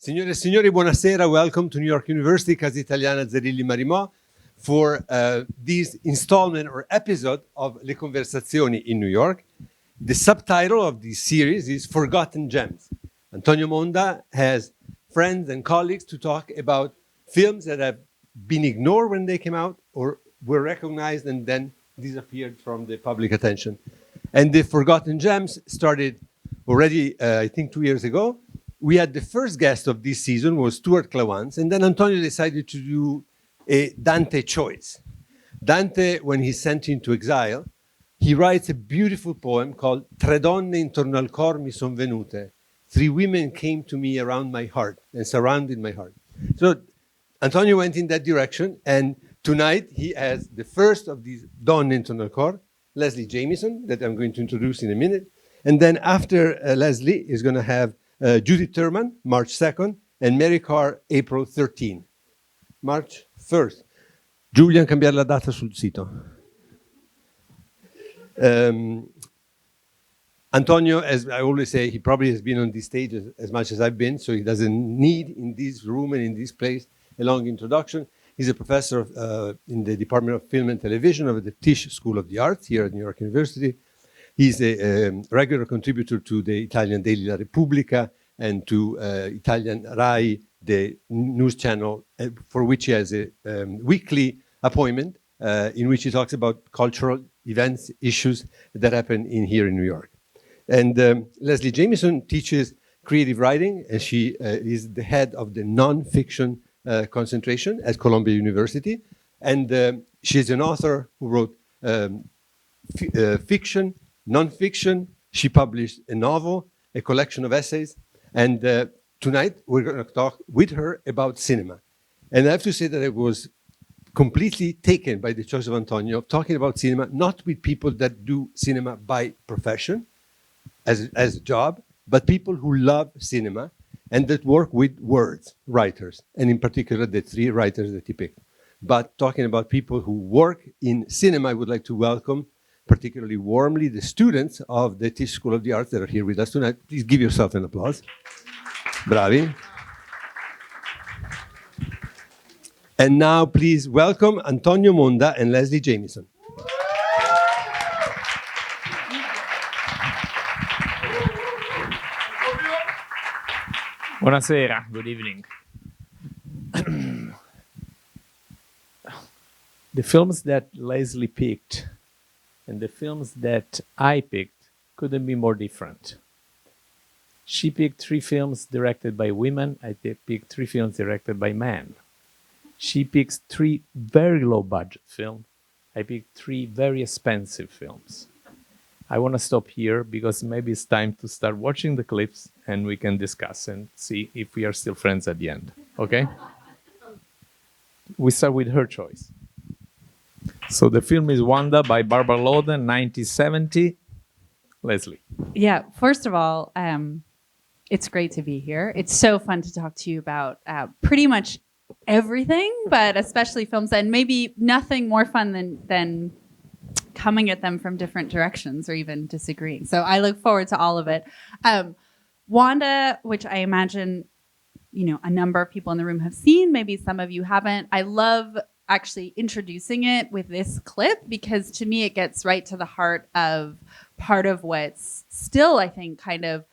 Signore e signori, buonasera. Welcome to New York University, Casa Italiana, zerilli-marimò, for this installment or episode of Le Conversazioni in New York. The subtitle of this series is Forgotten Gems. Antonio Monda has friends and colleagues to talk about films that have been ignored when they came out or were recognized and then disappeared from the public attention. And the Forgotten Gems started already, I think, 2 years ago. We had the first guest of this season was Stuart Klawans, and then Antonio decided to do a Dante choice. Dante, when he's sent into exile, he writes a beautiful poem called Tre donne intorno al cor mi son venute. 3 women came to me around my heart and surrounded my heart. So Antonio went in that direction, and tonight he has the first of these donne intorno al cor, Leslie Jamison, that I'm going to introduce in a minute. And then after Leslie is going to have Judith Thurman, March 2nd, and Mary Karr, April 13. March 1st. Giulia, cambiare la data sul sito. Antonio, as I always say, he probably has been on this stage as much as I've been, so he doesn't need in this room and in this place a long introduction. He's a professor in the Department of Film and Television of the Tisch School of the Arts here at New York University. He's a regular contributor to the Italian daily La Repubblica and to Italian Rai, the news channel, for which he has a weekly appointment in which he talks about cultural events, issues that happen here in New York. And Leslie Jamison teaches creative writing, and she is the head of the non-fiction concentration at Columbia University. And she's an author who wrote fiction, non-fiction. She published a novel, a collection of essays, and tonight we're going to talk with her about cinema. And I have to say that I was completely taken by the choice of Antonio of talking about cinema, not with people that do cinema by profession, as a job, but people who love cinema and that work with words, writers, and in particular the 3 writers that he picked. But talking about people who work in cinema, I would like to welcome particularly warmly the students of the Tisch School of the Arts that are here with us tonight. Please give yourself an applause. Bravi. And now please welcome Antonio Monda and Leslie Jamison. Buonasera, good evening. The films that Leslie picked and the films that I picked couldn't be more different. She picked 3 films directed by women. I picked 3 films directed by men. She picks 3 very low-budget films. I picked 3 very expensive films. I want to stop here because maybe it's time to start watching the clips and we can discuss and see if we are still friends at the end. Okay? We start with her choice. So the film is Wanda by Barbara Loden, 1970. Leslie. Yeah, first of all, it's great to be here. It's so fun to talk to you about pretty much everything, but especially films, and maybe nothing more fun than coming at them from different directions or even disagreeing. So I look forward to all of it. Wanda, which I imagine, a number of people in the room have seen, maybe some of you haven't. I love actually introducing it with this clip because to me it gets right to the heart of part of what's still, I think, kind of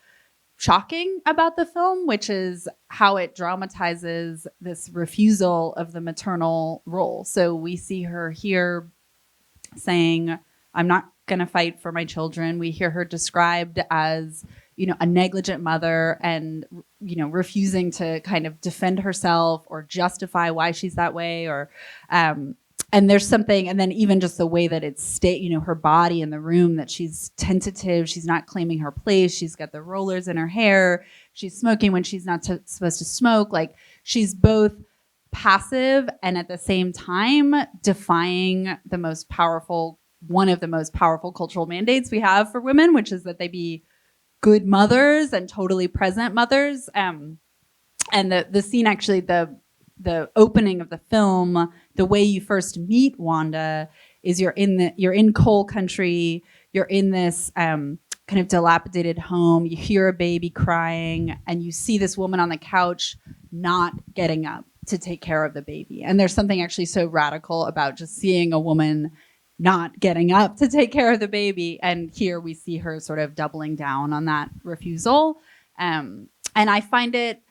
shocking about the film, which is how it dramatizes this refusal of the maternal role. So we see her here saying, I'm not going to fight for my children. We hear her described as, a negligent mother and, refusing to kind of defend herself or justify why she's that way or, and there's something, and then even just the way that it's her body in the room, that she's tentative, she's not claiming her place, she's got the rollers in her hair, she's smoking when she's not supposed to smoke. Like she's both passive and at the same time defying one of the most powerful cultural mandates we have for women, which is that they be good mothers and totally present mothers. And the scene, actually, the opening of the film, the way you first meet Wanda is you're in coal country, you're in this kind of dilapidated home. You hear a baby crying, and you see this woman on the couch not getting up to take care of the baby. And there's something actually so radical about just seeing a woman not getting up to take care of the baby. And here we see her sort of doubling down on that refusal. And I find it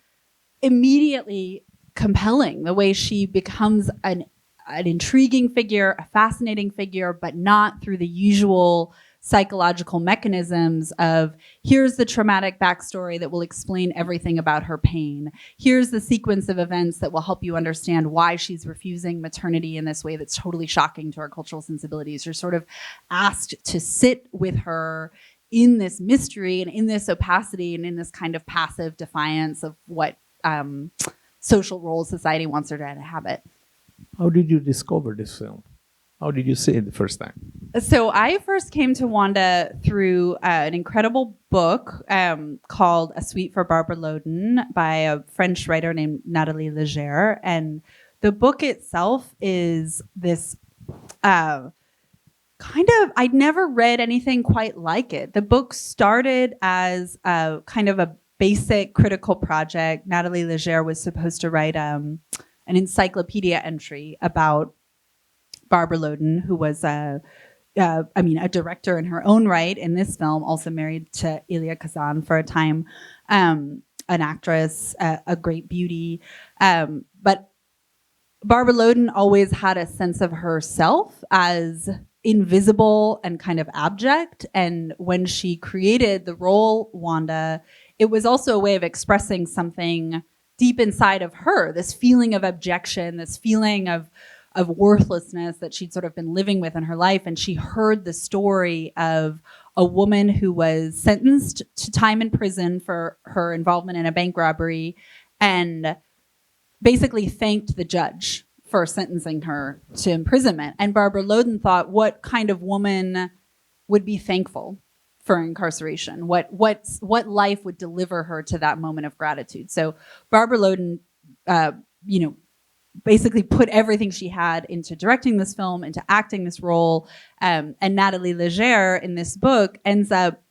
immediately compelling, the way she becomes an intriguing figure, a fascinating figure, but not through the usual psychological mechanisms of here's the traumatic backstory that will explain everything about her pain. Here's the sequence of events that will help you understand why she's refusing maternity in this way that's totally shocking to our cultural sensibilities. You're sort of asked to sit with her in this mystery and in this opacity and in this kind of passive defiance of what social role society wants her to inhabit. How did you discover this film? How did you see it the first time? So I first came to Wanda through an incredible book called A Suite for Barbara Loden by a French writer named Nathalie Leger. And the book itself is this kind of, I'd never read anything quite like it. The book started as a kind of a basic critical project. Nathalie Leger was supposed to write an encyclopedia entry about Barbara Loden, who was a director in her own right in this film, also married to Elia Kazan for a time, an actress, a great beauty. But Barbara Loden always had a sense of herself as invisible and kind of abject. And when she created the role Wanda, it was also a way of expressing something deep inside of her, this feeling of abjection, this feeling of worthlessness that she'd sort of been living with in her life. And she heard the story of a woman who was sentenced to time in prison for her involvement in a bank robbery and basically thanked the judge for sentencing her to imprisonment. And Barbara Loden thought, what kind of woman would be thankful for incarceration? What life would deliver her to that moment of gratitude? So Barbara Loden, basically put everything she had into directing this film, into acting this role. And Nathalie Leger in this book ends up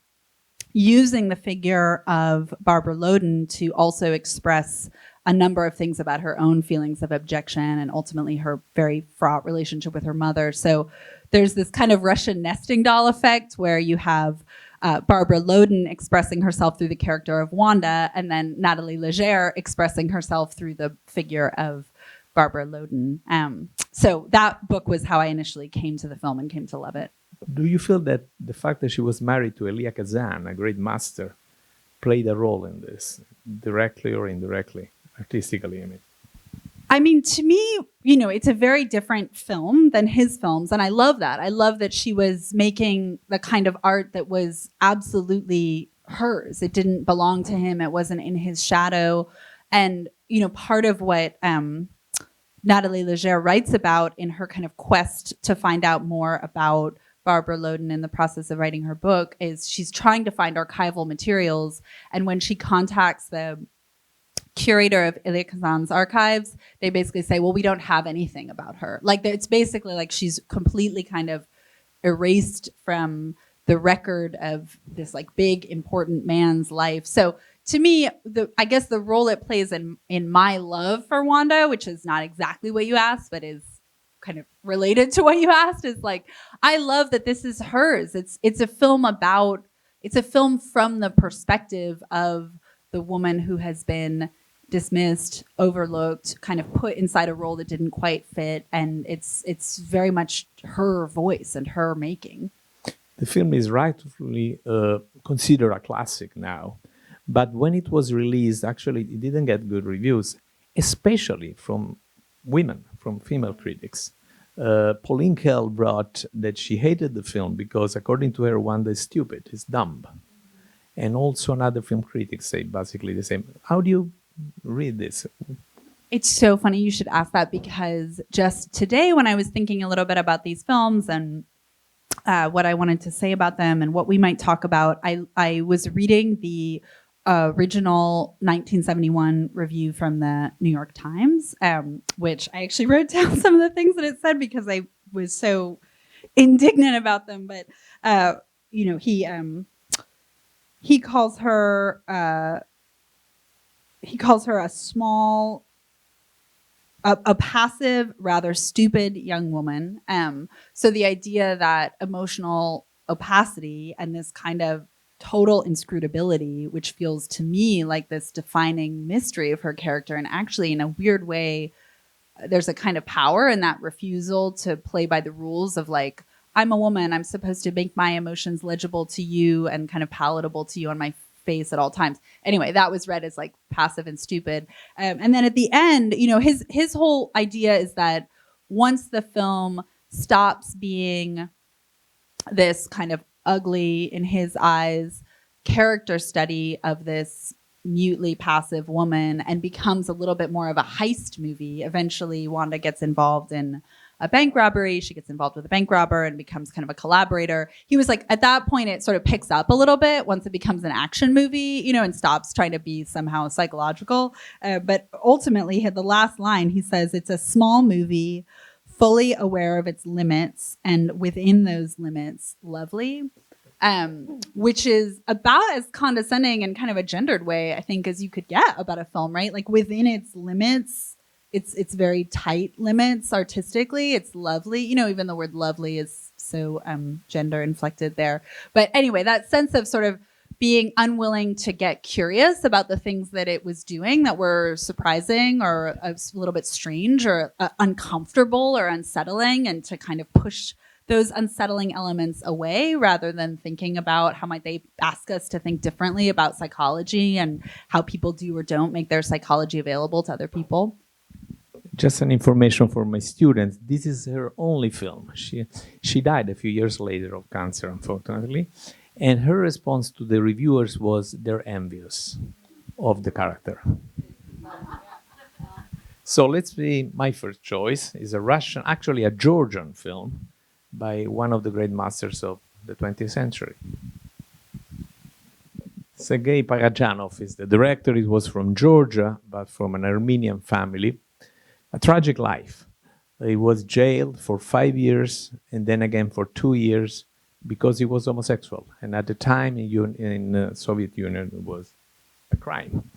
using the figure of Barbara Loden to also express a number of things about her own feelings of abjection and ultimately her very fraught relationship with her mother. So there's this kind of Russian nesting doll effect where you have Barbara Loden expressing herself through the character of Wanda, and then Nathalie Leger expressing herself through the figure of Barbara Loden. So that book was how I initially came to the film and came to love it. Do you feel that the fact that she was married to Elia Kazan, a great master, played a role in this, directly or indirectly, artistically, I mean? To me, it's a very different film than his films, and I love that. I love that she was making the kind of art that was absolutely hers. It didn't belong to him. It wasn't in his shadow. And, part of what Nathalie Leger writes about in her kind of quest to find out more about Barbara Loden in the process of writing her book is she's trying to find archival materials. And when she contacts the curator of Elia Kazan's archives, they basically say, well, we don't have anything about her. Like, it's basically like she's completely kind of erased from the record of this like big, important man's life. So to me, I guess the role it plays in my love for Wanda, which is not exactly what you asked, but is kind of related to what you asked, is like, I love that this is hers. It's a film from the perspective of the woman who has been dismissed, overlooked, kind of put inside a role that didn't quite fit. And it's very much her voice and her making. The film is rightfully considered a classic now. But when it was released, actually, it didn't get good reviews, especially from women, from female critics. Pauline Kael wrote that she hated the film because, according to her, Wanda is stupid, is dumb. And also another film critic say basically the same. How do you read this? It's so funny you should ask that, because just today when I was thinking a little bit about these films and what I wanted to say about them and what we might talk about, I was reading the original 1971 review from the New York Times, which I actually wrote down some of the things that it said because I was so indignant about them. But he he calls her a small, a passive, rather stupid young woman. So the idea that emotional opacity and this kind of total inscrutability, which feels to me like this defining mystery of her character, and actually in a weird way, there's a kind of power in that refusal to play by the rules of like, I'm a woman, I'm supposed to make my emotions legible to you and kind of palatable to you on my face at all times. Anyway, that was read as like passive and stupid. And then at the end, you know, his whole idea is that once the film stops being this kind of ugly, in his eyes, character study of this mutely passive woman and becomes a little bit more of a heist movie. Eventually, Wanda gets involved in a bank robbery. She gets involved with a bank robber and becomes kind of a collaborator. He was like, at that point, it sort of picks up a little bit once it becomes an action movie, you know, and stops trying to be somehow psychological. But ultimately, the last line, he says, it's a small movie, fully aware of its limits, and within those limits, lovely. Which is about as condescending and kind of a gendered way, I think, as you could get about a film, right? Like within its limits, it's very tight limits artistically. It's lovely. You know, even the word lovely is so gender inflected there. But anyway, that sense of sort of being unwilling to get curious about the things that it was doing that were surprising or a little bit strange or uncomfortable or unsettling, and to kind of push those unsettling elements away rather than thinking about how might they ask us to think differently about psychology and how people do or don't make their psychology available to other people. Just an information for my students. This is her only film. She died a few years later of cancer, unfortunately. And her response to the reviewers was they're envious of the character. So let's see, my first choice is a Russian, actually a Georgian film by one of the great masters of the 20th century. Sergei Parajanov is the director. It was from Georgia, but from an Armenian family. A tragic life. He was jailed for 5 years and then again for 2 years because he was homosexual. And at the time in the Soviet Union, it was a crime.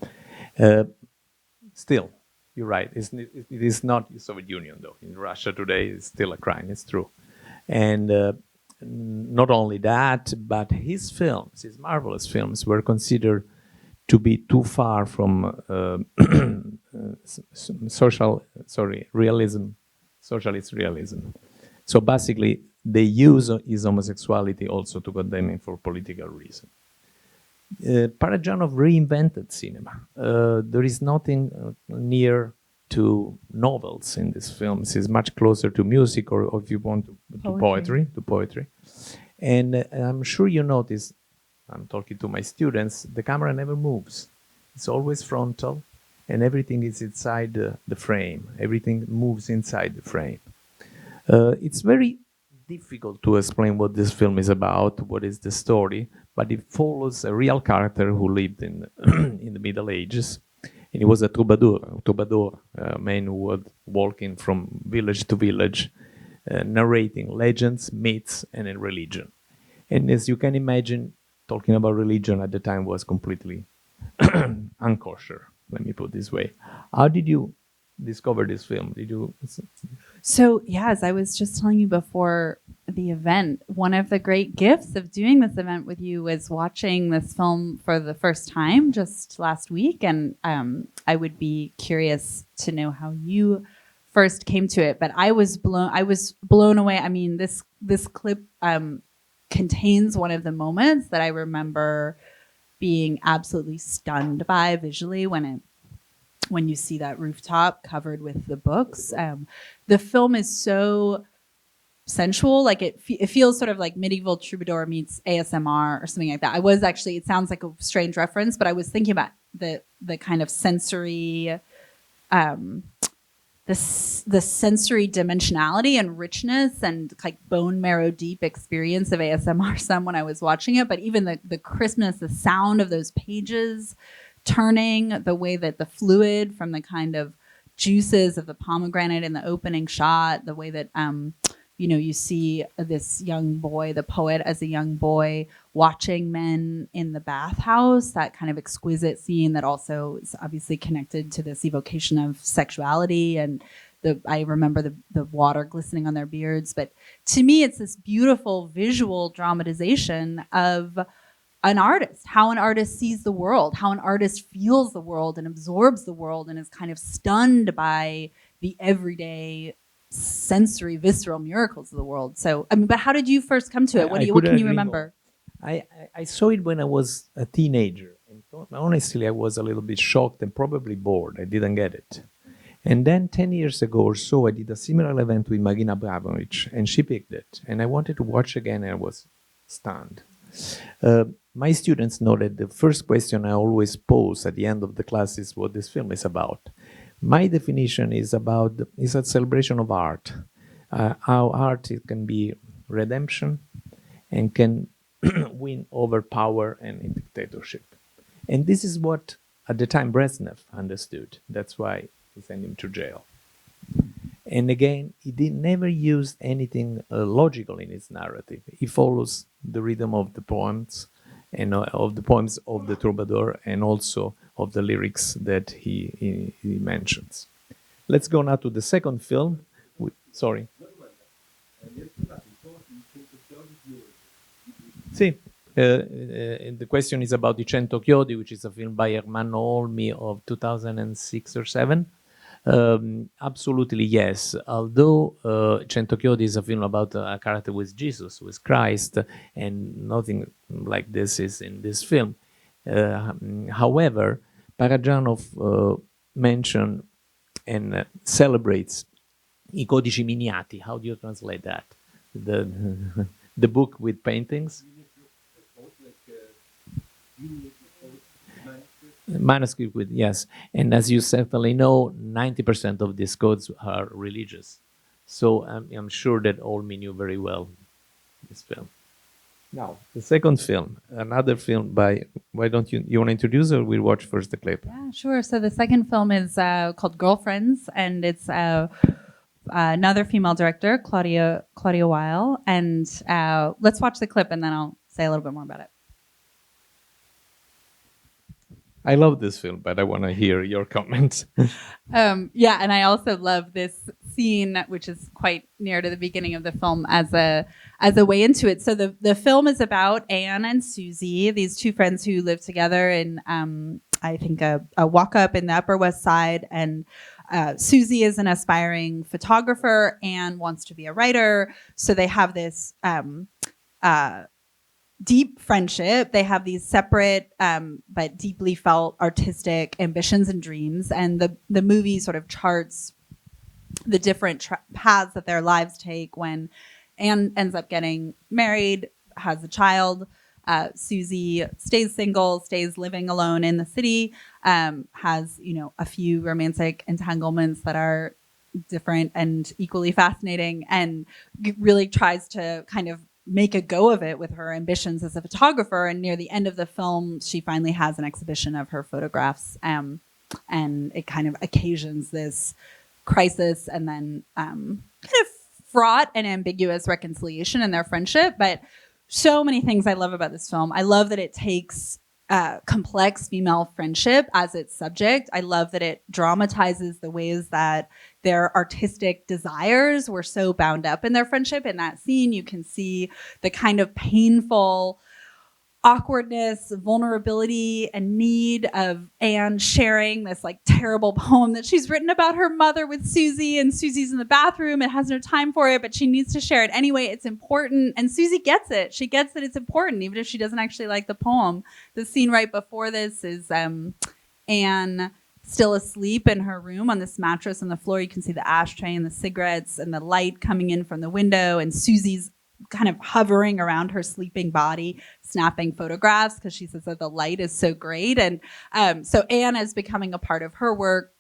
Still, you're right. It is not the Soviet Union, though. In Russia today, it's still a crime. It's true. And not only that, but his films, his marvelous films, were considered to be too far from socialist realism. So basically, they use his homosexuality also to condemn him for political reasons. Parajanov reinvented cinema. There is nothing near to novels in these films. It's much closer to music, or if you want, to poetry. And I'm sure you notice, I'm talking to my students, the camera never moves. It's always frontal, and everything is inside the frame. Everything moves inside the frame. It's very difficult to explain what this film is about, what is the story, but it follows a real character who lived in in the Middle Ages. And he was a troubadour, a man who was walking from village to village, narrating legends, myths, and a religion. And as you can imagine, talking about religion at the time was completely unkosher, let me put it this way. How did you discover this film? Did you? So, yeah, as I was just telling you before the event, one of the great gifts of doing this event with you was watching this film for the first time just last week. And I would be curious to know how you first came to it. But I was blown away. I mean, this clip contains one of the moments that I remember being absolutely stunned by visually when you see that rooftop covered with the books. The film is so sensual, like it feels sort of like medieval troubadour meets ASMR or something like that. It sounds like a strange reference, but I was thinking about the kind of sensory, the sensory dimensionality and richness and like bone marrow deep experience of ASMR some when I was watching it, but even the crispness, the sound of those pages turning, the way that the fluid from the kind of juices of the pomegranate in the opening shot, the way that you see this young boy, the poet as a young boy, watching men in the bathhouse, that kind of exquisite scene that also is obviously connected to this evocation of sexuality. And I remember the water glistening on their beards. But to me, it's this beautiful visual dramatization of an artist, how an artist sees the world, how an artist feels the world and absorbs the world and is kind of stunned by the everyday sensory, visceral miracles of the world. So, I mean, but how did you first come to it? What can you remember? I saw it when I was a teenager. And honestly, I was a little bit shocked and probably bored. I didn't get it. And then 10 years ago or so, I did a similar event with Marina Abramovic, and she picked it. And I wanted to watch again, and I was stunned. My students know that the first question I always pose at the end of the class is what this film is about. My definition is a celebration of art. How art it can be redemption and can win over power and dictatorship. And this is what, at the time, Brezhnev understood. That's why he sent him to jail. And again, he never used anything logical in his narrative. He follows the rhythm of the poems and of the poems of the troubadour, and also of the lyrics that he mentions. Let's go now to the second film. Sorry. Sì. The question is about the Cento Chiodi, which is a film by Ermanno Olmi of 2006 or 7. Absolutely, yes. Although Cento Chiodi is a film about a character with Jesus, with Christ, and nothing like this is in this film. However, Parajanov mentioned and celebrates I codici miniati. How do you translate that? The book with paintings? Manuscript with, yes. And as you certainly know, 90% of these codes are religious. So I'm sure that Olmi knew very well this film. Now, the second film, another film by, why don't you want to introduce, or we'll watch first the clip? Yeah, sure. So the second film is called Girlfriends, and it's another female director, Claudia Weill. And let's watch the clip, and then I'll say a little bit more about it. I love this film, but I want to hear your comments. Yeah, and I also love this scene, which is quite near to the beginning of the film, as a way into it. So the film is about Anne and Susie, these two friends who live together in, I think, a walk-up in the Upper West Side. And Susie is an aspiring photographer. Anne wants to be a writer. So they have this deep friendship. They have these separate but deeply felt artistic ambitions and dreams. And the movie sort of charts the different paths that their lives take when Anne ends up getting married, has a child. Susie stays single, stays living alone in the city, has, a few romantic entanglements that are different and equally fascinating, and really tries to kind of make a go of it with her ambitions as a photographer. And near the end of the film, she finally has an exhibition of her photographs, and it kind of occasions this crisis and then kind of fraught and ambiguous reconciliation in their friendship. But so many things I love about this film. I love that it takes complex female friendship as its subject. I love that it dramatizes the ways that their artistic desires were so bound up in their friendship. In that scene, you can see the kind of painful awkwardness, vulnerability, and need of Anne sharing this like terrible poem that she's written about her mother with Susie, and Susie's in the bathroom and has no time for it, but she needs to share it anyway. It's important, and Susie gets it. She gets that it's important, even if she doesn't actually like the poem. The scene right before this is Anne still asleep in her room on this mattress on the floor. You can see the ashtray and the cigarettes and the light coming in from the window, and Susie's kind of hovering around her sleeping body, snapping photographs because she says that the light is so great. And so Anne is becoming a part of her work.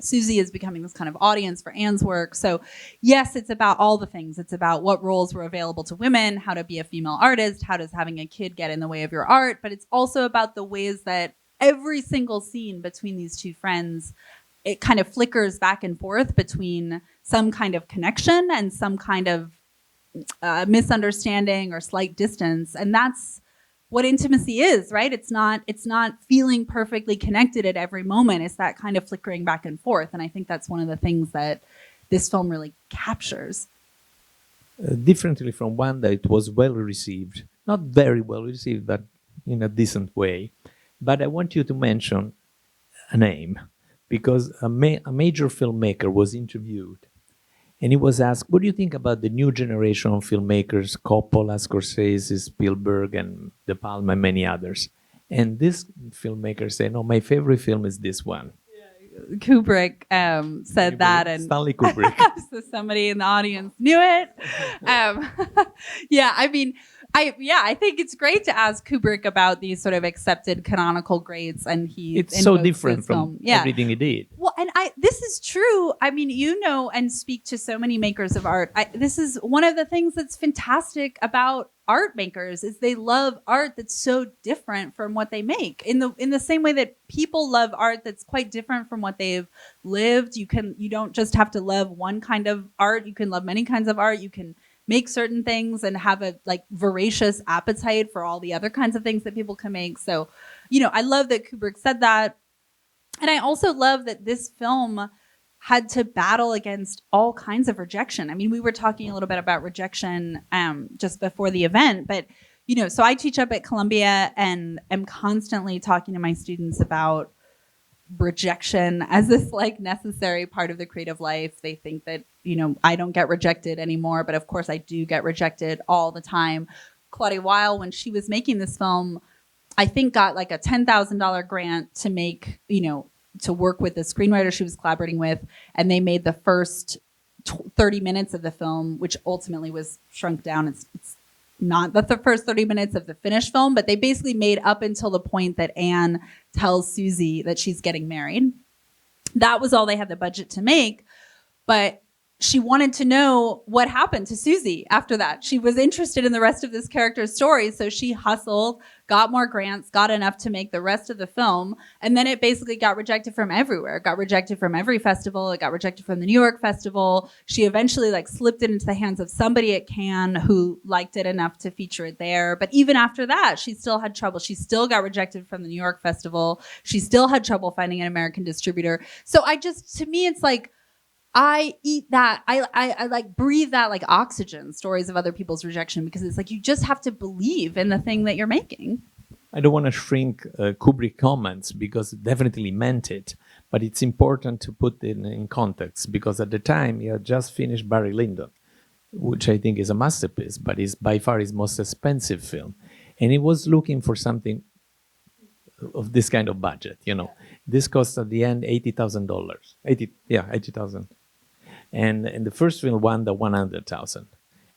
Susie is becoming this kind of audience for Anne's work. So yes, it's about all the things. It's about what roles were available to women, how to be a female artist, how does having a kid get in the way of your art, but it's also about the ways that every single scene between these two friends, it kind of flickers back and forth between some kind of connection and some kind of misunderstanding or slight distance. And that's what intimacy is, right? It's not feeling perfectly connected at every moment. It's that kind of flickering back and forth. And I think that's one of the things that this film really captures. Differently from Wanda, it was well received. Not very well received, but in a decent way. But I want you to mention a name, because a major filmmaker was interviewed, and he was asked, what do you think about the new generation of filmmakers, Coppola, Scorsese, Spielberg, and De Palma, and many others? And this filmmaker said, no, my favorite film is this one. Kubrick said that, and Stanley Kubrick. So somebody in the audience knew it. Yeah, I mean, I think it's great to ask Kubrick about these sort of accepted canonical greats, and it's so different from everything he did. Well, and this is true. I mean, you know, and speak to so many makers of art. This is one of the things that's fantastic about art makers is they love art that's so different from what they make. In the same way that people love art that's quite different from what they've lived. You don't just have to love one kind of art. You can love many kinds of art. You can make certain things and have a like voracious appetite for all the other kinds of things that people can make. So, you know, I love that Kubrick said that. And I also love that this film had to battle against all kinds of rejection. I mean, we were talking a little bit about rejection just before the event, but, you know, so I teach up at Columbia and am constantly talking to my students about rejection as this like necessary part of the creative life. They think that, you know, I don't get rejected anymore, but of course I do get rejected all the time. Claudia Weill, when she was making this film, I think got like a $10,000 grant to make, you know, to work with the screenwriter she was collaborating with, and they made the first 30 minutes of the film, which ultimately was shrunk down. It's not the first 30 minutes of the finished film, but they basically made up until the point that Anne tells Susie that she's getting married. That was all they had the budget to make, but she wanted to know what happened to Susie after that. She was interested in the rest of this character's story, so she hustled, got more grants, got enough to make the rest of the film, and then it basically got rejected from everywhere. It got rejected from every festival. It got rejected from the New York Festival. She eventually like slipped it into the hands of somebody at Cannes who liked it enough to feature it there. But even after that, she still had trouble. She still got rejected from the New York Festival. She still had trouble finding an American distributor. So to me, it's like, I eat that. I like breathe that like oxygen, stories of other people's rejection, because it's like you just have to believe in the thing that you're making. I don't want to shrink Kubrick comments because it definitely meant it, but it's important to put it in context because at the time he had just finished Barry Lyndon, which I think is a masterpiece, but is by far his most expensive film. And he was looking for something of this kind of budget, you know. This cost at the end $80,000. 80,000. And in the first film, Wanda, 100,000.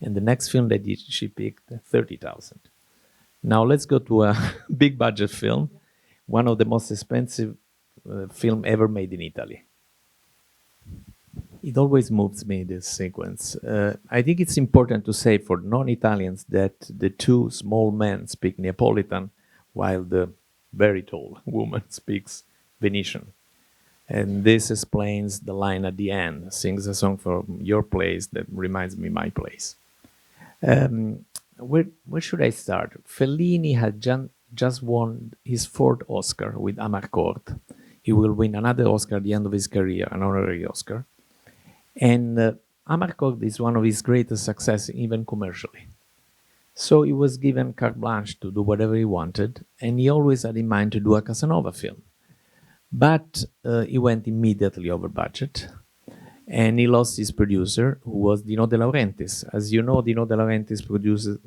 And the next film that she picked, 30,000. Now let's go to a big budget film, one of the most expensive film ever made in Italy. It always moves me, this sequence. I think it's important to say for non-Italians that the two small men speak Neapolitan while the very tall woman speaks Venetian. And this explains the line at the end, sings a song from your place that reminds me my place. Where should I start? Fellini had just won his 4th Oscar with Amarcord. He will win another Oscar at the end of his career, an honorary Oscar. And Amarcord is one of his greatest successes, even commercially. So he was given carte blanche to do whatever he wanted, and he always had in mind to do a Casanova film. But he went immediately over budget, and he lost his producer, who was Dino De Laurentiis. As you know, Dino De Laurentiis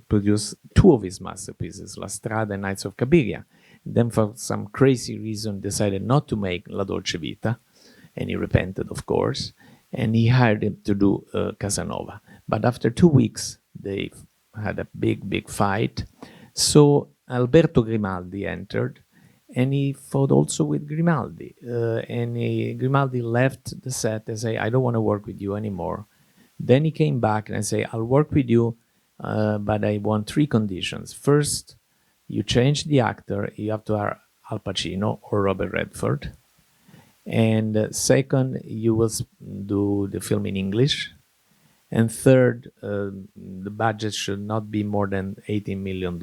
produced 2 of his masterpieces, La Strada and Nights of Cabiria. Then for some crazy reason decided not to make La Dolce Vita, and he repented, of course, and he hired him to do Casanova. But after 2 weeks, they had a big fight. So Alberto Grimaldi entered, and he fought also with Grimaldi. Grimaldi left the set and said, I don't want to work with you anymore. Then he came back and said, I'll work with you, but I want 3 conditions. First, you change the actor. You have to have Al Pacino or Robert Redford. And second, you will do the film in English. And third, the budget should not be more than $18 million.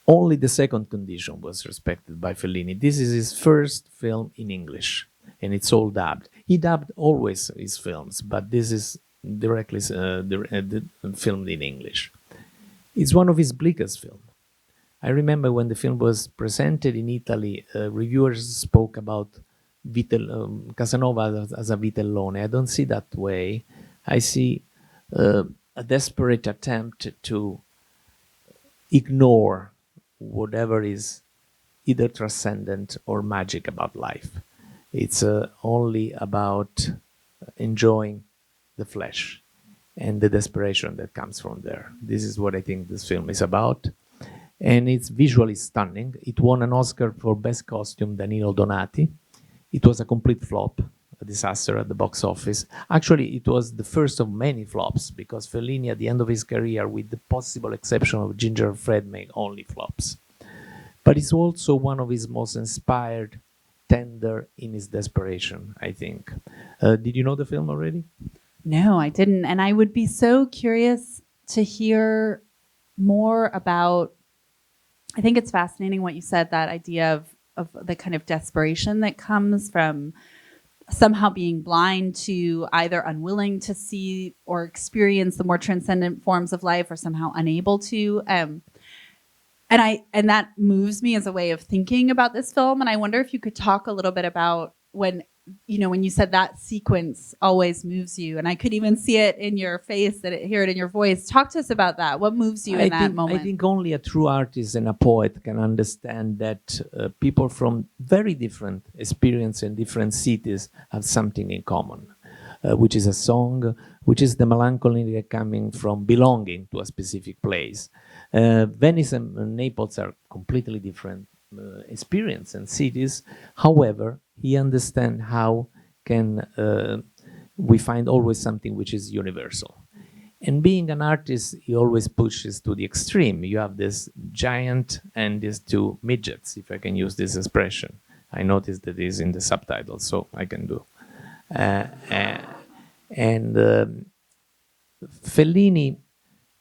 Only the second condition was respected by Fellini. This is his first film in English, and it's all dubbed. He dubbed always his films, but this is directly filmed in English. It's one of his bleakest films. I remember when the film was presented in Italy, reviewers spoke about Casanova as a Vitellone. I don't see that way. I see a desperate attempt to ignore whatever is either transcendent or magic about life. It's only about enjoying the flesh and the desperation that comes from there. This is what I think this film is about. And it's visually stunning. It won an Oscar for Best Costume, Danilo Donati. It was a complete flop, a disaster at the box office. Actually, it was the first of many flops, because Fellini, at the end of his career, with the possible exception of Ginger Fred, made only flops. But it's also one of his most inspired, tender in his desperation, I think. Did you know the film already? No, I didn't. And I would be so curious to hear more about, I think it's fascinating what you said, that idea of the kind of desperation that comes from somehow being blind to, either unwilling to see or experience the more transcendent forms of life, or somehow unable to. And that moves me as a way of thinking about this film. And I wonder if you could talk a little bit about when you said that sequence always moves you, and I could even see it in your face, hear it in your voice. Talk to us about that. What moves you in that moment? I think only a true artist and a poet can understand that people from very different experience and different cities have something in common, which is a song, which is the melancholy coming from belonging to a specific place. Venice and Naples are completely different experience and cities. However, he understands how can we find always something which is universal. And being an artist, he always pushes to the extreme. You have this giant and these two midgets, if I can use this expression. I noticed that it is in the subtitles, so I can do. Fellini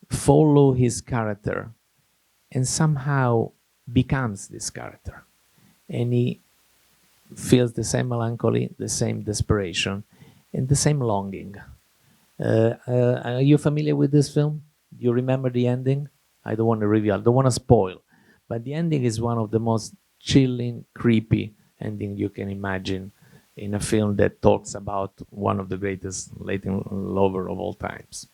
follow his character and somehow becomes this character. And he feels the same melancholy, the same desperation, and the same longing. Are you familiar with this film? Do you remember the ending? I don't want to reveal, I don't want to spoil. But the ending is one of the most chilling, creepy ending you can imagine in a film that talks about one of the greatest Latin lover of all times.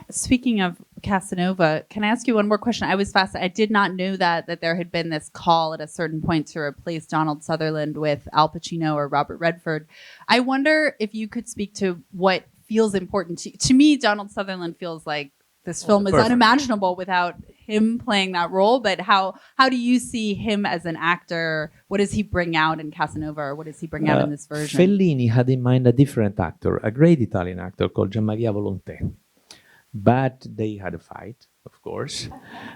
Speaking of Casanova, can I ask you one more question? I was fascinated. I did not know that there had been this call at a certain point to replace Donald Sutherland with Al Pacino or Robert Redford. I wonder if you could speak to what feels important to me. Donald Sutherland feels like this film is unimaginable without him playing that role. But how do you see him as an actor? What does he bring out in Casanova, or what does he bring out in this version? Fellini had in mind a different actor, a great Italian actor called Gianmaria Volonté. But they had a fight, of course.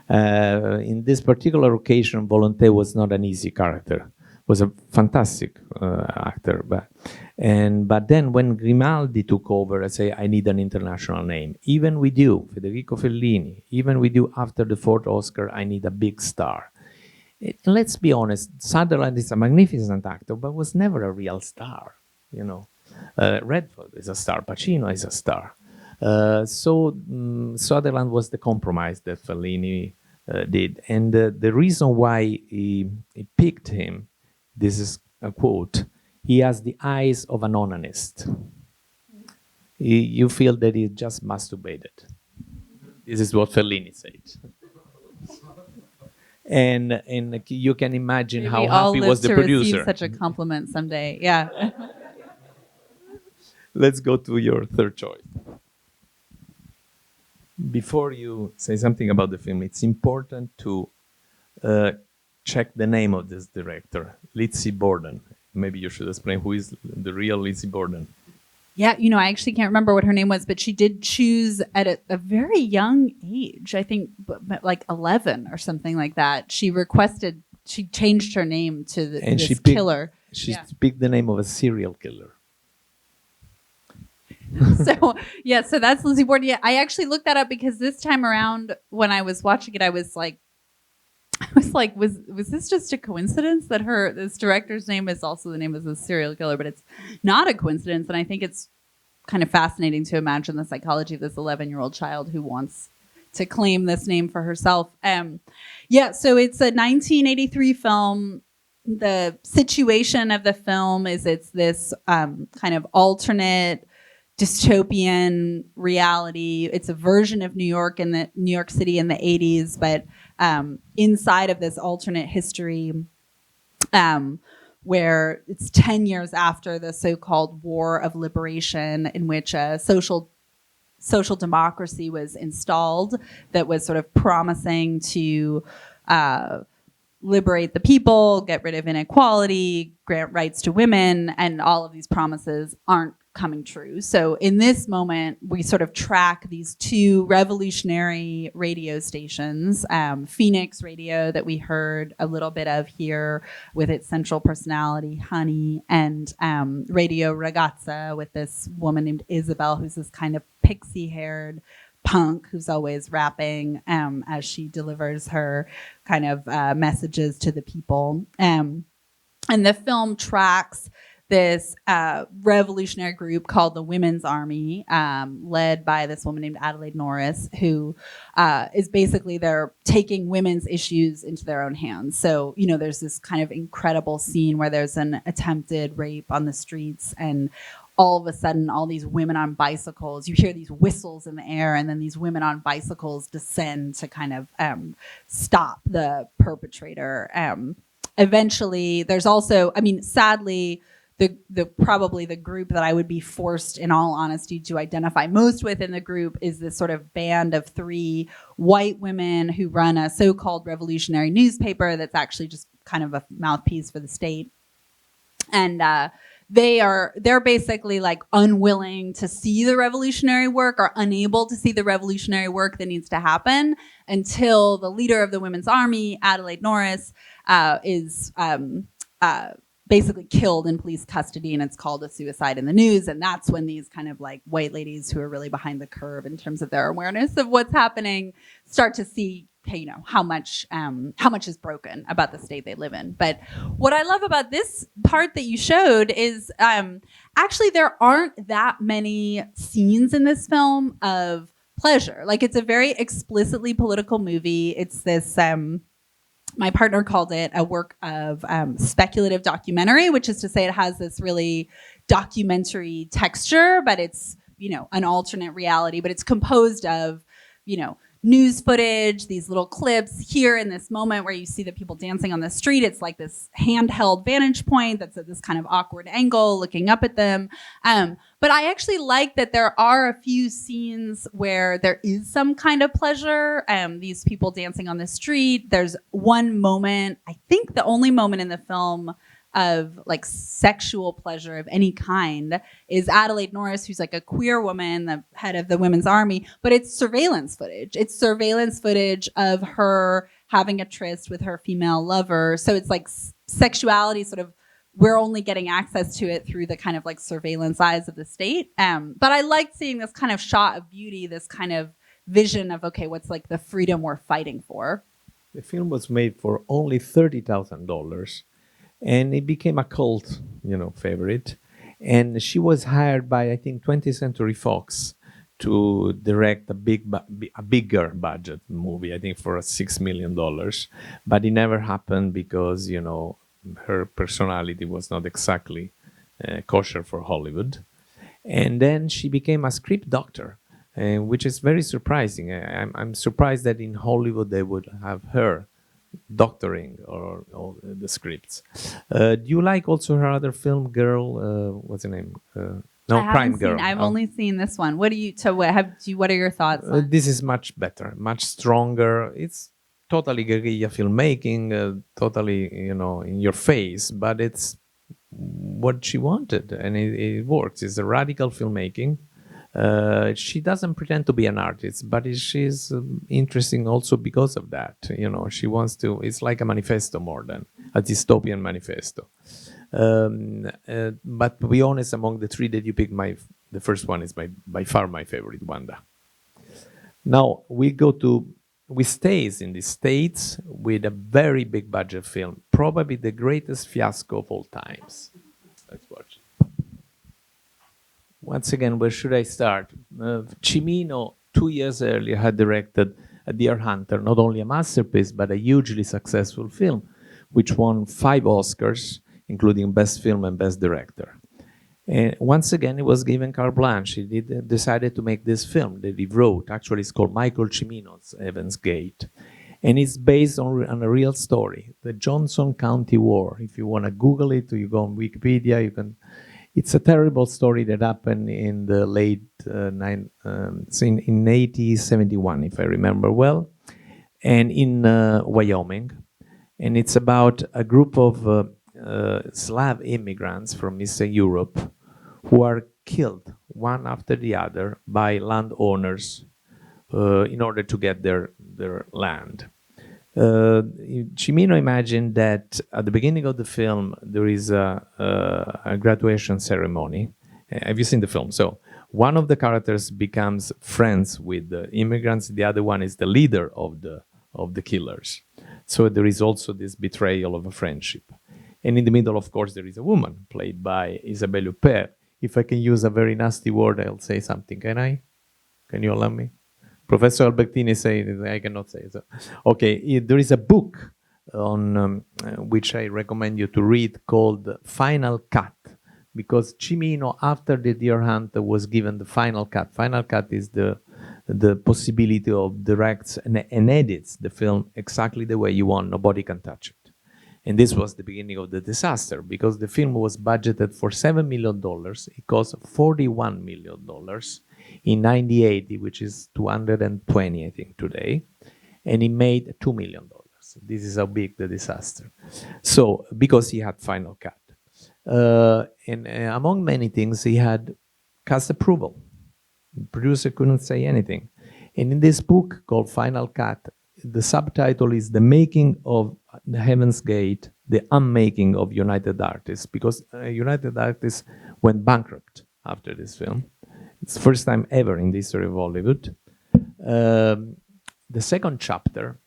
In this particular occasion, Volonté was not an easy character. Was a fantastic actor. But then when Grimaldi took over, I say, I need an international name. Even with you, Federico Fellini, even with you after the fourth Oscar, I need a big star. Let's be honest, Sutherland is a magnificent actor, but was never a real star. Redford is a star, Pacino is a star. Sutherland was the compromise that Fellini did. And the reason why he picked him, this is a quote, he has the eyes of an onanist. You feel that he just masturbated. This is what Fellini said. And you can imagine how happy was the producer. Receive such a compliment someday, yeah. Let's go to your third choice. Before you say something about the film, it's important to check the name of this director, Lizzie Borden. Maybe you should explain who is the real Lizzie Borden. Yeah, I actually can't remember what her name was, but she did choose at a very young age, I think like 11 or something like that. She changed her name to this killer. She picked the name of a serial killer. So that's Lizzie Borden. Yeah, I actually looked that up because this time around when I was watching it, I was like, I was like, was this just a coincidence that this director's name is also the name of the serial killer? But it's not a coincidence, and I think it's kind of fascinating to imagine the psychology of this 11-year-old child who wants to claim this name for herself. Yeah, so it's a 1983 film. The situation of the film is it's this kind of alternate dystopian reality. It's a version of New York City in the 80s, but inside of this alternate history, where it's 10 years after the so-called War of Liberation, in which a social democracy was installed that was sort of promising to liberate the people, get rid of inequality, grant rights to women, and all of these promises aren't coming true. So in this moment, we sort of track these two revolutionary radio stations, Phoenix Radio that we heard a little bit of here with its central personality, Honey, and Radio Ragazza with this woman named Isabel, who's this kind of pixie-haired punk who's always rapping as she delivers her kind of messages to the people. And the film tracks this revolutionary group called the Women's Army, led by this woman named Adelaide Norris, who is basically they're taking women's issues into their own hands. So, you know, there's this kind of incredible scene where there's an attempted rape on the streets, and all of a sudden, all these women on bicycles, you hear these whistles in the air, and then these women on bicycles descend to kind of stop the perpetrator. Eventually, there's also, I mean, sadly, the probably the group that I would be forced, in all honesty, to identify most with in the group is this sort of band of 3 white women who run a so-called revolutionary newspaper that's actually just kind of a mouthpiece for the state. And they're basically like unwilling to see the revolutionary work, or unable to see the revolutionary work that needs to happen until the leader of the Women's Army, Adelaide Norris, is basically killed in police custody, and it's called a suicide in the news. And that's when these kind of like white ladies who are really behind the curve in terms of their awareness of what's happening start to see, you know, how much is broken about the state they live in. But what I love about this part that you showed is actually there aren't that many scenes in this film of pleasure. Like, it's a very explicitly political movie. It's this my partner called it a work of speculative documentary, which is to say it has this really documentary texture, but it's, you know, an alternate reality, but it's composed of, you know, news footage, these little clips here in this moment where you see the people dancing on the street. It's like this handheld vantage point that's at this kind of awkward angle looking up at them. But I actually like that there are a few scenes where there is some kind of pleasure. These people dancing on the street. There's one moment, I think the only moment in the film of like sexual pleasure of any kind is Adelaide Norris, who's like a queer woman, the head of the Women's Army, but it's surveillance footage. It's surveillance footage of her having a tryst with her female lover. So it's like sexuality sort of, we're only getting access to it through the kind of like surveillance eyes of the state. But I liked seeing this kind of shot of beauty, this kind of vision of, okay, what's like the freedom we're fighting for. The film was made for only $30,000. And it became a cult, you know, favorite. And she was hired by, I think, 20th Century Fox to direct a bigger budget movie, I think for $6 million. But it never happened because, you know, her personality was not exactly kosher for Hollywood. And then she became a script doctor, which is very surprising. I'm surprised that in Hollywood they would have her doctoring or the scripts. Do you like also her other film, Girl? What's the name? Crime Girl. I've only seen this one. What are your thoughts on? This is much better, much stronger. It's totally guerrilla filmmaking, totally, you know, in your face, but it's what she wanted, and it works. It's a radical filmmaking. She doesn't pretend to be an artist, but she's interesting also because of that. You know, she wants to, it's like a manifesto more than a dystopian manifesto. But to be honest, among the 3 that you picked, the first one is by far my favorite, Wanda. Now we go to we stays in the States with a very big budget film, probably the greatest fiasco of all times. Let's watch it. Once again, where should I start? Cimino, 2 years earlier, had directed A Deer Hunter, not only a masterpiece, but a hugely successful film, which won 5 Oscars, including Best Film and Best Director. And once again, he was given carte blanche. He decided to make this film that he wrote. Actually, it's called Michael Cimino's Heaven's Gate. And it's based on a real story, the Johnson County War. If you want to Google it, or you go on Wikipedia, you can. It's a terrible story that happened in the late in 1871, if I remember well, and in Wyoming. And it's about a group of Slav immigrants from Eastern Europe who are killed one after the other by landowners in order to get their land. Cimino imagined that at the beginning of the film there is a graduation ceremony. Have you seen the film? So one of the characters becomes friends with the immigrants, the other one is the leader of the killers. So there is also this betrayal of a friendship. And in the middle, of course, there is a woman played by Isabelle Huppert. If I can use a very nasty word, I'll say something. Can I? Can you allow me? Professor Albertini said I cannot say so. Okay, there is a book on which I recommend you to read called Final Cut, because Cimino, after The Deer Hunter, was given the final cut. Final cut is the possibility of directs and edits the film exactly the way you want. Nobody can touch it. And this was the beginning of the disaster, because the film was budgeted for $7 million. It cost $41 million in 1980, which is 220, I think, today. And it made $2 million. This is how big the disaster. So, because he had final cut. And among many things, he had cast approval. The producer couldn't say anything. And in this book called Final Cut, the subtitle is The Making of the Heaven's Gate, the Unmaking of United Artists, because United Artists went bankrupt after this film. It's the first time ever in the history of Hollywood. The second chapter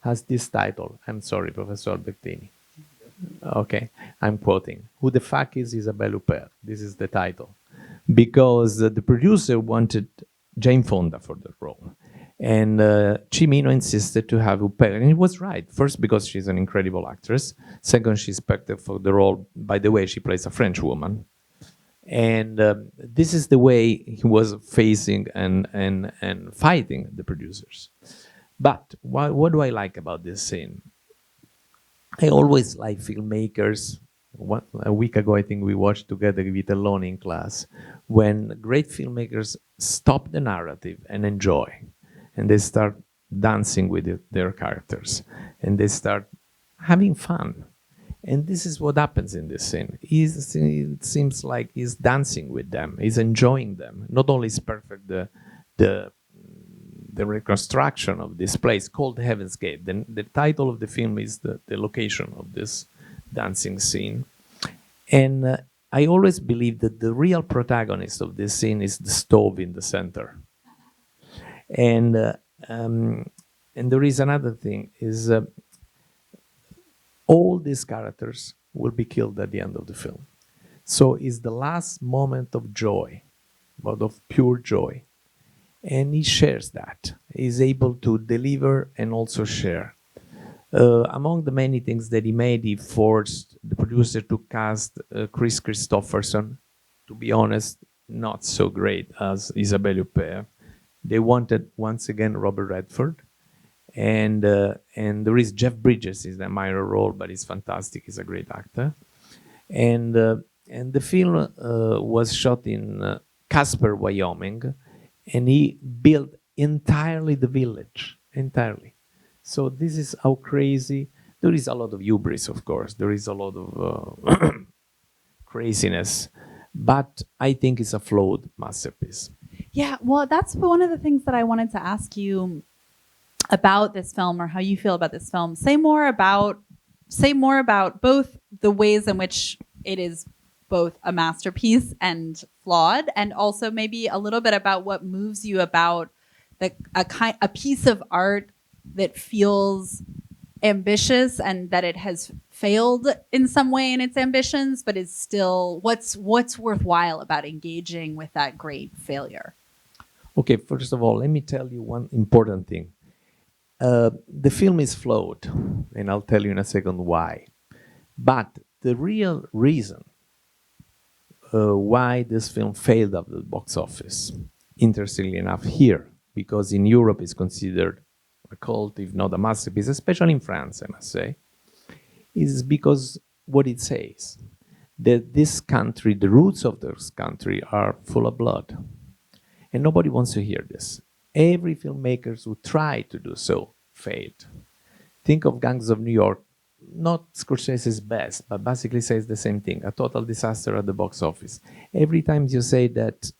has this title. I'm sorry, Professor Albertini. Okay, I'm quoting. Who the fuck is Isabelle Huppert? This is the title. Because the producer wanted Jane Fonda for the role. And Cimino insisted to have Huppert. And he was right. First, because she's an incredible actress. Second, she's expected for the role. By the way, she plays a French woman. And this is the way he was facing and fighting the producers. But what do I like about this scene? I always like filmmakers. A week ago, I think we watched together with Alone in class, when great filmmakers stop the narrative and enjoy. And they start dancing with their characters. And they start having fun. And this is what happens in this scene. It seems like he's dancing with them. He's enjoying them. Not only is perfect the reconstruction of this place called Heaven's Gate. The title of the film is the location of this dancing scene. And I always believe that the real protagonist of this scene is the stove in the center. And there is another thing, is all these characters will be killed at the end of the film. So it's the last moment of joy, but of pure joy. And he shares that. He's able to deliver and also share. Among the many things that he made, he forced the producer to cast Chris Christopherson. To be honest, not so great as Isabelle Huppert. They wanted, once again, Robert Redford. And there is Jeff Bridges, is a minor role, but he's fantastic. He's a great actor. And the film was shot in Casper, Wyoming, and he built entirely the village, entirely. So this is how crazy. There is a lot of hubris, of course. There is a lot of craziness, but I think it's a flawed masterpiece. Yeah, well, that's one of the things that I wanted to ask you about this film, or how you feel about this film. Say more about both the ways in which it is both a masterpiece and flawed, and also maybe a little bit about what moves you about a piece of art that feels ambitious and that it has failed in some way in its ambitions, but is still what's worthwhile about engaging with that great failure? Okay, first of all, let me tell you one important thing. The film is flawed, and I'll tell you in a second why. But the real reason why this film failed at the box office, interestingly enough, here, because in Europe it's considered a cult, if not a masterpiece, especially in France, I must say, is because what it says, that this country, the roots of this country are full of blood. And nobody wants to hear this. Every filmmaker who tried to do so failed. Think of Gangs of New York, not Scorsese's best, but basically says the same thing, a total disaster at the box office. Every time you say that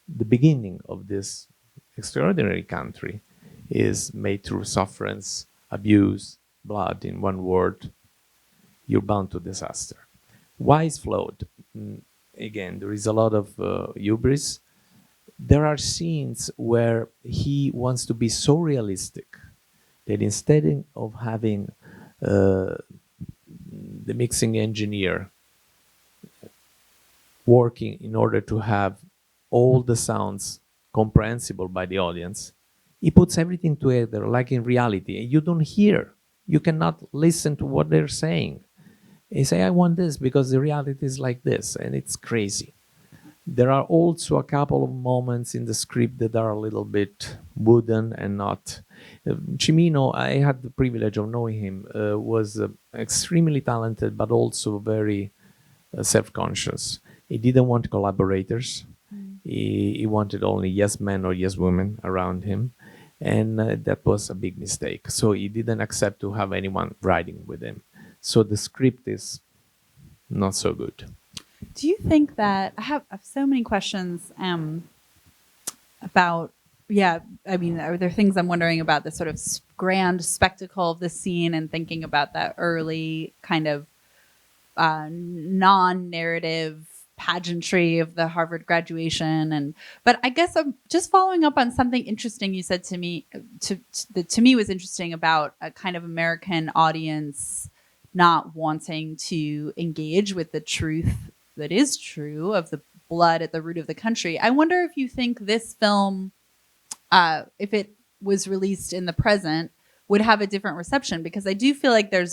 the beginning of this extraordinary country is made through sufferance, abuse, blood, in one word, you're bound to disaster. Why is flawed? Again, there is a lot of hubris. There are scenes where he wants to be so realistic that instead of having the mixing engineer working in order to have all the sounds comprehensible by the audience, he puts everything together like in reality, and you don't hear. You cannot listen to what they're saying. They say, I want this because the reality is like this, and it's crazy. There are also a couple of moments in the script that are a little bit wooden and not. Cimino, I had the privilege of knowing him, was extremely talented, but also very self-conscious. He didn't want collaborators. He wanted only yes men or yes women around him. And that was a big mistake. So he didn't accept to have anyone writing with him. So the script is not so good. Do you think that I have so many questions about, I mean, are there things I'm wondering about the sort of grand spectacle of the scene and thinking about that early kind of non-narrative pageantry of the Harvard graduation, but I guess I'm just following up on something interesting you said to me, that to me was interesting about a kind of American audience not wanting to engage with the truth that is true of the blood at the root of the country. I wonder if you think this film, if it was released in the present, would have a different reception, because I do feel like there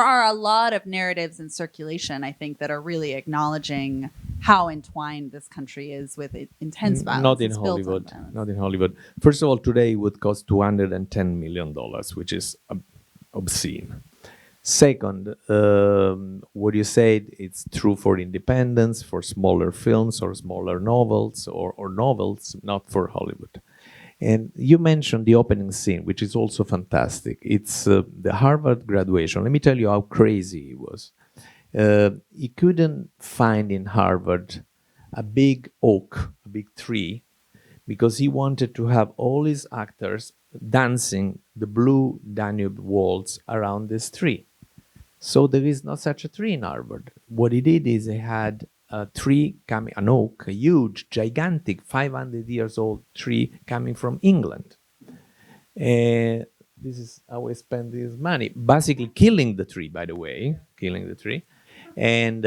are a lot of narratives in circulation, I think, that are really acknowledging how entwined this country is with intense violence. Not in Hollywood. Not in Hollywood. First of all, today it would cost $210 million, which is obscene. Second, what you said, it's true for independents, for smaller films or smaller novels, or novels, not for Hollywood. And you mentioned the opening scene, which is also fantastic. It's the Harvard graduation. Let me tell you how crazy he was. He couldn't find in Harvard a big oak, a big tree, because he wanted to have all his actors dancing the blue Danube waltz around this tree. So there is not such a tree in Harvard. What he did is he had a tree coming, an oak, a huge, gigantic, 500 years old tree coming from England. This is how he spent his money, basically killing the tree, by the way, and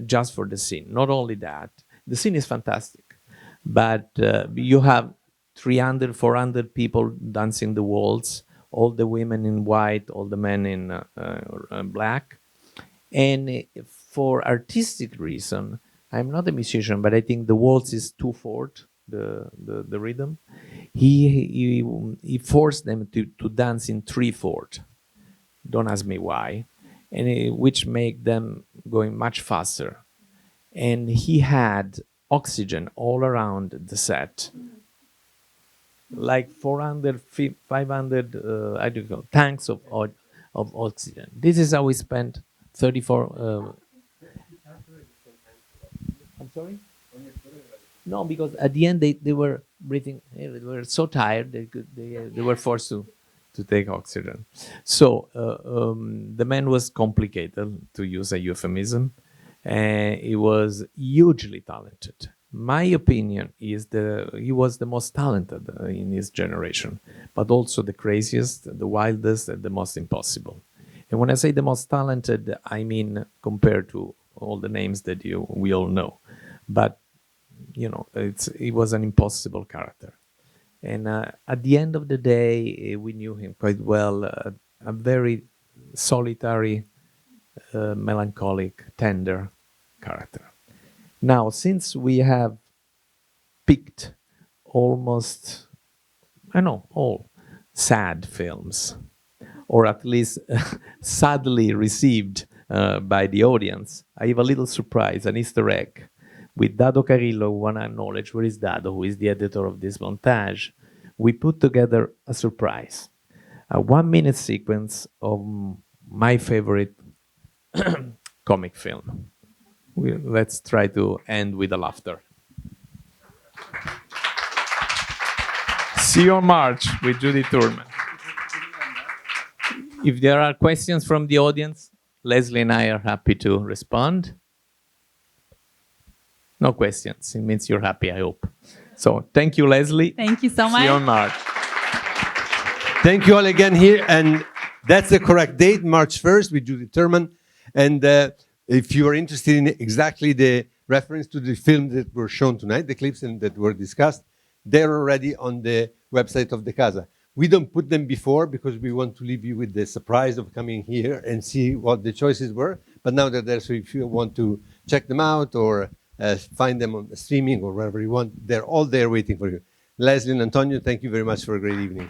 just for the scene. Not only that, the scene is fantastic, but you have 300, 400 people dancing the waltz, all the women in white, all the men in black. And for artistic reason, I'm not a musician, but I think the waltz is 2/4, the rhythm. He forced them to dance in 3/4. Don't ask me why, and which make them going much faster. And he had oxygen all around the set, like 400, 500, I don't know, tanks of oxygen. This is how we spent 34. I'm sorry? No, because at the end they were breathing. They were so tired they were forced to take oxygen. So the man was complicated, to use a euphemism. He was hugely talented, My opinion is that he was the most talented in his generation, but also the craziest, the wildest, and the most impossible. And when I say the most talented, I mean compared to all the names that we all know. But he was an impossible character. And at the end of the day, we knew him quite well. A very solitary, melancholic, tender character. Now, since we have picked almost, all sad films, or at least sadly received by the audience, I have a little surprise, an Easter egg. With Dado Carillo, who want to acknowledge where is Dado, who is the editor of this montage, we put together a surprise. A 1-minute sequence of my favorite comic film. Let's try to end with a laughter. See you on March with Judith Thurman. If there are questions from the audience, Leslie and I are happy to respond. No questions. It means you're happy, I hope. So thank you, Leslie. Thank you so much. See you on March. Thank you all again here. And that's the correct date, March 1st with Judith Thurman. And if you are interested in exactly the reference to the film that were shown tonight, the clips that were discussed, they're already on the website of the Casa. We don't put them before because we want to leave you with the surprise of coming here and see what the choices were. But now they're there, so if you want to check them out or find them on the streaming or wherever you want, they're all there waiting for you. Leslie and Antonio, thank you very much for a great evening.